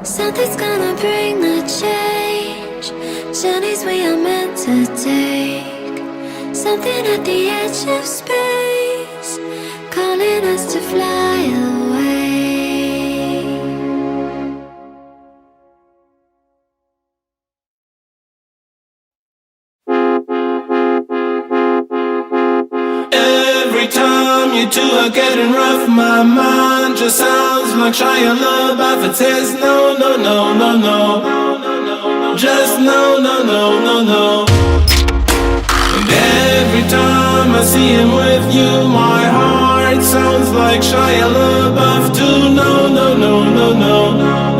Something's gonna bring the change. Journeys we are meant to take. Something at the edge of space, calling us to fly away. Every time you two are getting rough, my mind just sounds like Shia LaBeouf. It says no, no, no, no, no, just no, no, no, no, no. And every time I see him with you, my heart sounds like Shia LaBeouf too. No, no, no, no, no.